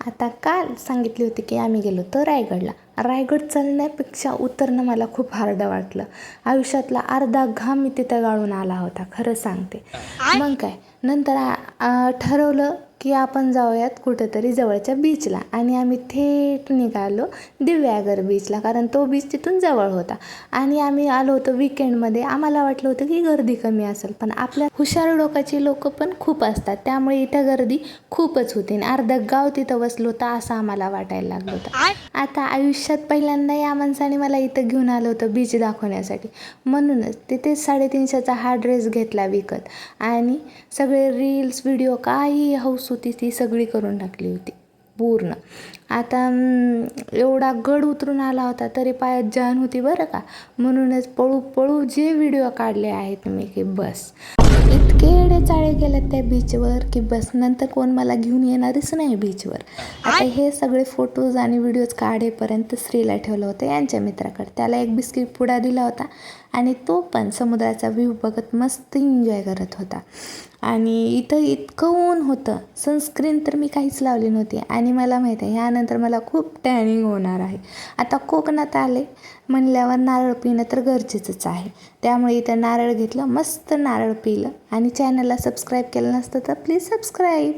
आता काल सांगितली होती की आम्ही गेलो तर रायगडला. रायगड चढण्यापेक्षा उतरणं मला खूप हार्ड वाटलं. आयुष्यातला अर्धा घाम मी तिथं गाळून आला होता, खरं सांगते. मग काय नंतर ठरवलं की आपण जाऊयात कुठंतरी जवळच्या बीचला आणि आम्ही थेट निघालो दिव्यागर बीचला, कारण तो बीच तिथून जवळ होता. आणि आम्ही आलो होतो विकेंडमध्ये. आम्हाला वाटलं होतं की गर्दी कमी असेल, पण आपल्या हुशार डोकाची लोक पण खूप असतात, त्यामुळे इथं गर्दी खूपच होती आणि अर्धं गाव तिथं बसलो होतं असं आम्हाला वाटायला लागलं होतं. आता आयुष्यात पहिल्यांदा या माणसाने मला इथं घेऊन आलं होतं बीच दाखवण्यासाठी, म्हणूनच तिथे 350चा हा ड्रेस घेतला विकत आणि सगळे रील्स व्हिडिओ काही हौस होती ती सगळी करून टाकली होती पूर्ण. आता एवढा गड उतरून आला होता तरी पायात जान होती बरं का, म्हणूनच पळू पळू जे व्हिडिओ काढले आहेत मी की बस इतके चाळे गेलेत त्या बीचवर की बस नंतर कोण मला घेऊन येणारच नाही बीचवर. आता हे सगळे फोटोज आणि व्हिडिओज काढेपर्यंत श्रीला ठेवलं होतं यांच्या मित्राकडे. त्याला एक बिस्किट पुडा दिला होता आणि तो पण समुद्राचा व्ह्यू बघत मस्त एन्जॉय करत होता. आणि इथं इतकं ऊन होतं, सनस्क्रीन तर मी काहीच लावली नव्हती आणि मला माहीत आहे ह्यानंतर मला खूप टॅनिंग होणार आहे. आता कोकणात आले म्हणल्यावर नारळ पिणं तर गरजेचंच आहे, त्यामुळे इथं नारळ घेतलं, मस्त नारळ पिलं. आणि चॅनलला सबस्क्राईब केलं नसतं तर प्लीज सबस्क्राईब.